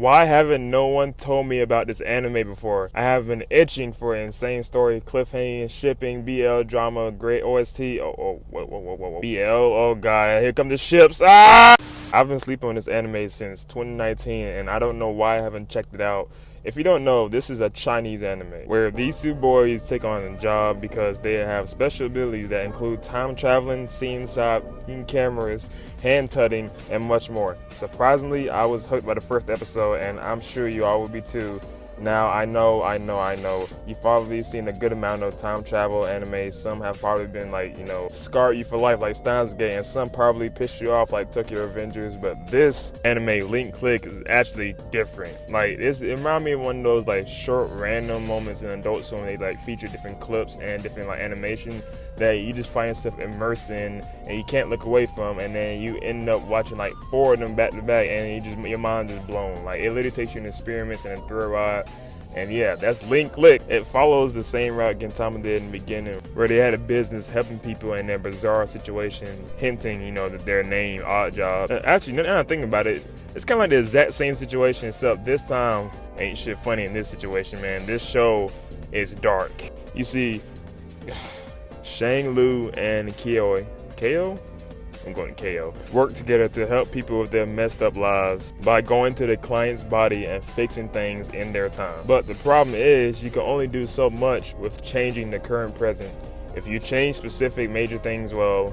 Why haven't no one told me about this anime before? I have been itching for an insane story, cliffhanging, shipping, BL drama, great OST. Whoa. BL, oh god, here come the ships. Ah! I've been sleeping on this anime since 2019, and I don't know why I haven't checked it out. If you don't know, this is a Chinese anime where these two boys take on a job because they have special abilities that include time traveling, seeing cameras, hand tutting, and much more. Surprisingly, I was hooked by the first episode, and I'm sure you all will be too. Now, I know, you've probably seen a good amount of time travel anime. Some have probably been scarred you for life like Steins Gate, and some probably pissed you off like Tokyo Revengers, but this anime, Link Click, is actually different. It reminds me of one of those short random moments in Adult Swim when they feature different clips and different animation that you just find yourself immersed in and you can't look away from, and then you end up watching 4 of them back to back, and your mind is blown. It literally takes you in experiments and a thrill ride. And yeah, that's Link Click. It follows the same route Gintama did in the beginning, where they had a business helping people in their bizarre situation, hinting, that their name, Odd Job. Actually, now I'm thinking about it, it's kind of the exact same situation, except this time ain't shit funny in this situation, man. This show is dark. You see, Shang Lu and Kyo? I'm going to KO. Work together to help people with their messed up lives by going to the client's body and fixing things in their time. But the problem is you can only do so much with changing the current present. If you change specific major things, well,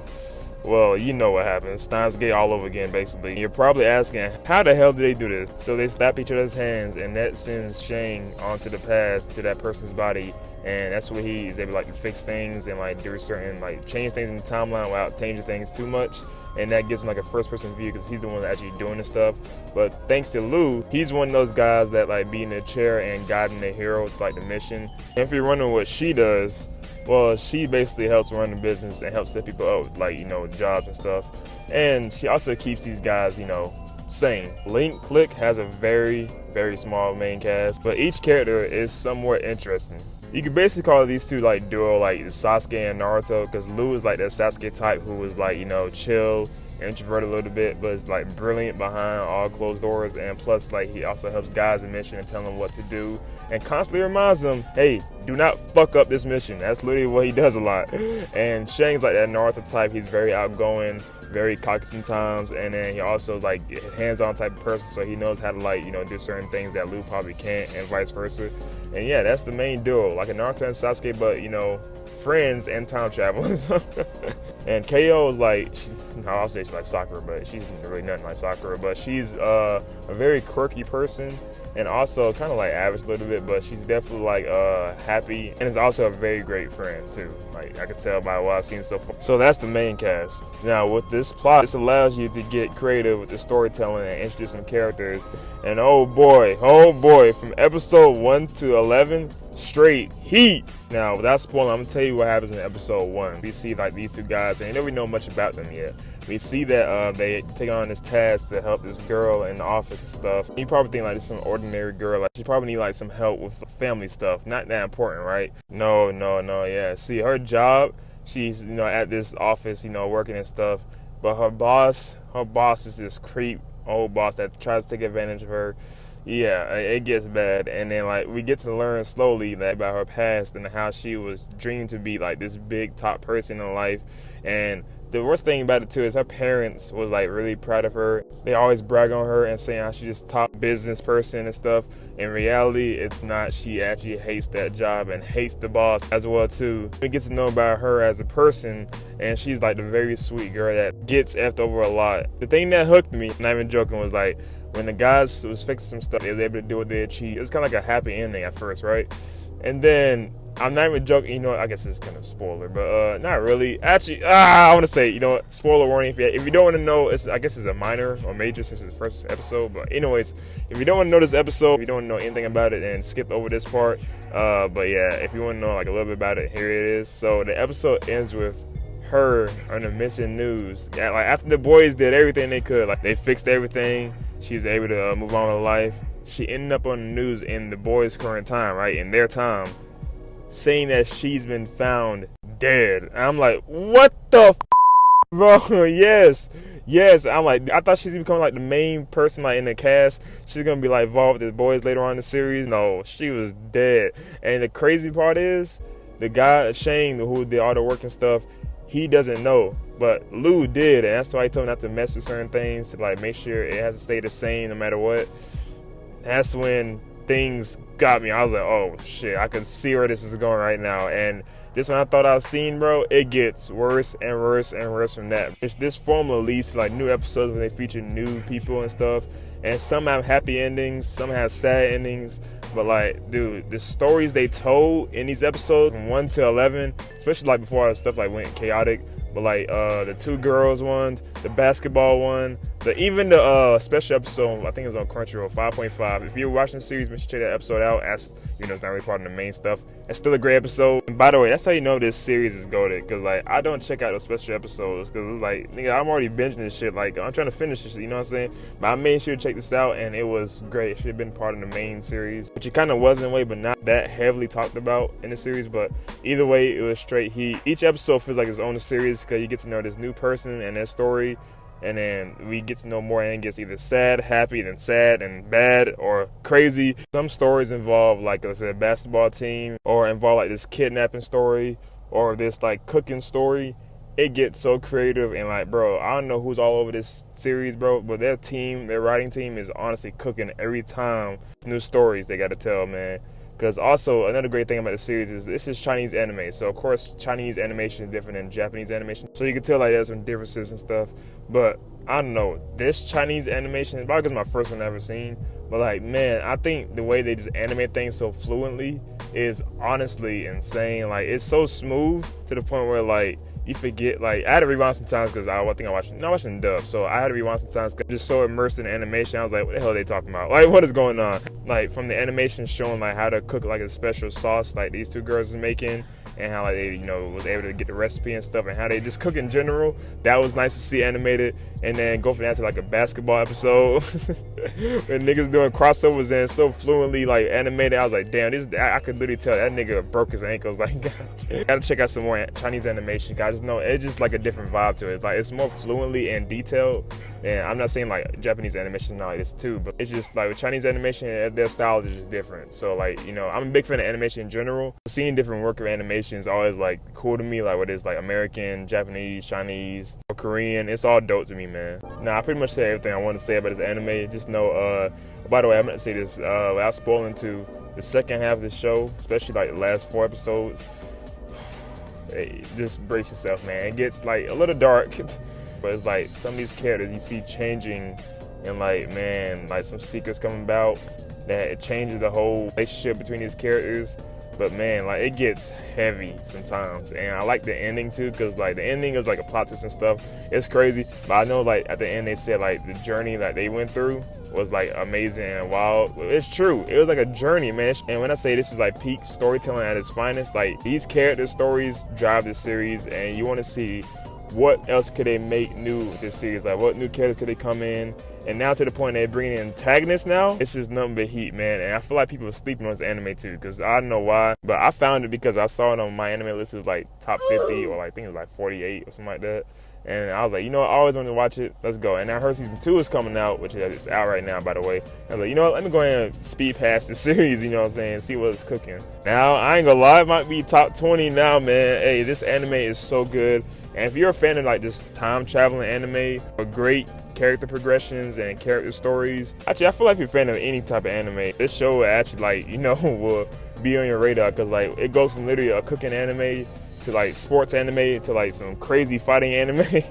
you know what happens. Steins Gate all over again, basically. You're probably asking, how the hell do they do this? So they slap each other's hands, and that sends Shang onto the past to that person's body, and that's where he is able to fix things and do certain change things in the timeline without changing things too much. And that gives him a first-person view because he's the one that's actually doing the stuff. But thanks to Lu, he's one of those guys that be in the chair and guiding the hero to the mission. And if you're wondering what she does, well, she basically helps run the business and helps set people up, jobs and stuff. And she also keeps these guys, sane. Link Click has a very, very small main cast, but each character is somewhat interesting. You could basically call these two duo Sasuke and Naruto, because Lu is that Sasuke type who was chill, introverted a little bit, but is brilliant behind all closed doors, and plus he also helps guys in mission and tell them what to do, and constantly reminds them, hey, do not fuck up this mission. That's literally what he does a lot. And Shang's that Naruto type. He's very outgoing, very cocky sometimes, and then he also hands-on type of person, so he knows how to do certain things that Lu probably can't, and vice versa. And yeah, that's the main duo, a Naruto and Sasuke, but friends and time travelers. And KO is I'll say she's like Sakura, but she's really nothing like Sakura. But she's a very quirky person, and also kind of average a little bit, but she's definitely happy, and is also a very great friend too. I could tell by what I've seen so far. So that's the main cast. Now with this plot, this allows you to get creative with the storytelling and introduce some characters. And oh boy, from episode 1 to 11, straight heat. Now without spoiling, I'm gonna tell you what happens in episode 1. We see these two guys, and we don't know much about them yet. We see that they take on this task to help this girl in the office and stuff. You probably think this is some ordinary girl. She probably need some help with family stuff. Not that important, right? No, yeah. See, her job, she's at this office, working and stuff. But her boss is this creep old boss that tries to take advantage of her. Yeah, it gets bad, and then we get to learn slowly about her past and how she was dreamed to be this big top person in life. And the worst thing about it too is her parents was really proud of her. They always brag on her and saying how she's just top business person and stuff. In reality, it's not. She actually hates that job and hates the boss as well too. We get to know about her as a person, and she's the very sweet girl that gets effed over a lot. The thing that hooked me, not even joking, was when the guys was fixing some stuff, they was able to do what they achieved. It was kind of a happy ending at first, right? And then, I'm not even joking, I guess it's kind of spoiler, but not really. Actually, I want to say, spoiler warning. If you don't want to know, I guess it's a minor or major since it's the first episode. But anyways, if you don't want to know this episode, if you don't know anything about it, then skip over this part. But yeah, if you want to know a little bit about it, here it is. So the episode ends with her on the missing news. After the boys did everything they could, they fixed everything, she was able to move on with life. She ended up on the news in the boys' current time, right, in their time, saying that she's been found dead. And I'm like, what the bro? Yes, Yes, I'm like, I thought she's becoming like the main person like in the cast. She's gonna be like involved with the boys later on in the series. No, she was dead. And the crazy part is, the guy Shane who did all the work and stuff, he doesn't know, but Lou did, and that's why he told him not to mess with certain things, to like make sure it has to stay the same no matter what. That's when things got me. I was like, oh shit, I can see where this is going right now. And this one I thought I was seeing, bro, it gets worse and worse and worse from that. This formula leads to like new episodes where they feature new people and stuff, and some have happy endings, some have sad endings. But like, dude, the stories they told in these episodes from 1 to 11, especially like before all stuff like went chaotic, but like the two girls one, the basketball one, even the special episode, I think it was on Crunchyroll, 5.5. If you're watching the series, make sure you check that episode out. As you know, it's not really part of the main stuff. It's still a great episode. And by the way, that's how you know this series is goated, because like I don't check out those special episodes because it's like, nigga, I'm already binging this shit. Like, I'm trying to finish this shit, you know what I'm saying? But I made sure to check this out, and it was great. It should have been part of the main series, which it kind of was in a way, but not that heavily talked about in the series. But either way, it was straight heat. Each episode feels like its own series because you get to know this new person and their story. And then we get to know more, and it gets either sad, happy, then sad and bad, or crazy. Some stories involve, like I said, a basketball team, or involve like this kidnapping story, or this like cooking story. It gets so creative, and like, bro, I don't know who's all over this series, bro, but their writing team is honestly cooking every time. New stories they got to tell, man. Because also, another great thing about the series is this is Chinese anime. So, of course, Chinese animation is different than Japanese animation. So, you can tell, like, there's some differences and stuff. But, I don't know. This Chinese animation, probably because it's my first one I've ever seen. But, like, man, I think the way they just animate things so fluently is honestly insane. Like, it's so smooth to the point where, like, you forget, like, I had to rewind sometimes because I think I'm watching dub, so I had to rewind sometimes because I'm just so immersed in the animation. I was like, what the hell are they talking about? Like, what is going on? Like, from the animation showing, like, how to cook, like, a special sauce, like, these two girls are making, and how, like, they, you know, was able to get the recipe and stuff, and how they just cook in general. That was nice to see animated. And then go from that to, like, a basketball episode when niggas doing crossovers and so fluently, like, animated. I was like, damn, I could literally tell that nigga broke his ankles. Like, God, gotta check out some more Chinese animation. I just know it's just like a different vibe to it. It's like, it's more fluently and detailed. And I'm not saying like Japanese animation is not like this too, but it's just like with Chinese animation, their style is just different. So like, you know, I'm a big fan of animation in general. Seeing different work of animation is always like cool to me. Like whether it's like American, Japanese, Chinese, or Korean, it's all dope to me, man. Now I pretty much said everything I want to say about this anime. Just know, by the way, I'm gonna say this without spoiling to the second half of the show, especially like the last 4 episodes. Hey, just brace yourself, man. It gets like a little dark. But it's like some of these characters you see changing, and like, man, like some secrets coming about that it changes the whole relationship between these characters. But man, like it gets heavy sometimes, and I like the ending too, because like the ending is like a plot twist and stuff. It's crazy, but I know like at the end they said like the journey that they went through was like amazing and wild. It's true, it was like a journey, man. And when I say this is like peak storytelling at its finest, like these character stories drive this series, and you want to see what else could they make new with this series? Like, what new characters could they come in? And now to the point they're bringing in antagonists now, it's just nothing but heat, man. And I feel like people are sleeping on this anime too, because I don't know why, but I found it because I saw it on my anime list. It was like top 50, or like, I think it was like 48 or something like that. And I was like, you know what, I always wanted to watch it. Let's go. And now her season 2 is coming out, which is out right now, by the way. I was like, you know what, let me go ahead and speed past the series, you know what I'm saying, see what's cooking. Now, I ain't gonna lie, it might be top 20 now, man. Hey, this anime is so good. And if you're a fan of like this time traveling anime or great character progressions and character stories, actually I feel like if you're a fan of any type of anime, this show actually like, you know, will be on your radar, because like it goes from literally a cooking anime to like sports anime to like some crazy fighting anime.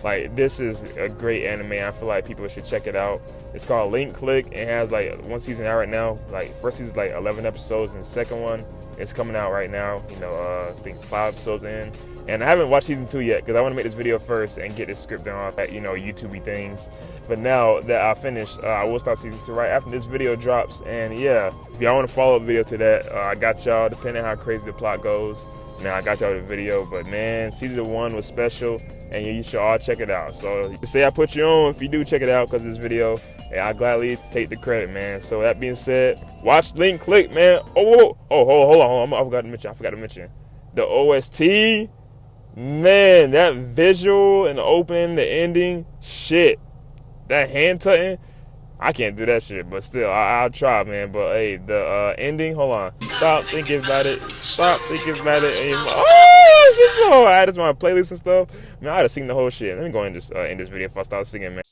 Like this is a great anime. I feel like people should check it out. It's called Link Click. It has like 1 season out right now. Like first season's like 11 episodes, and the second one is coming out right now. You know, I think 5 episodes in. And I haven't watched season 2 yet, because I want to make this video first and get this script down off that, you know, YouTube-y things. But now that I finished, I will start season 2 right after this video drops. And yeah, if y'all want to follow up video to that, I got y'all, depending on how crazy the plot goes. Now I got y'all the video, but man, season 1 was special, and you should all check it out. So say I put you on if you do check it out because of this video, and I gladly take the credit, man. So that being said, watch Link Click, man. Hold on, I forgot to mention the OST. Man, that visual and open, the ending, shit. That hand tutting, I can't do that shit, but still, I'll try, man. But hey, the ending, hold on. Stop thinking about it. Stop thinking about it. Oh, shit's so hard. I added to my playlist and stuff. Man, I had to sing the whole shit. Let me go and just end this video if I start singing, man.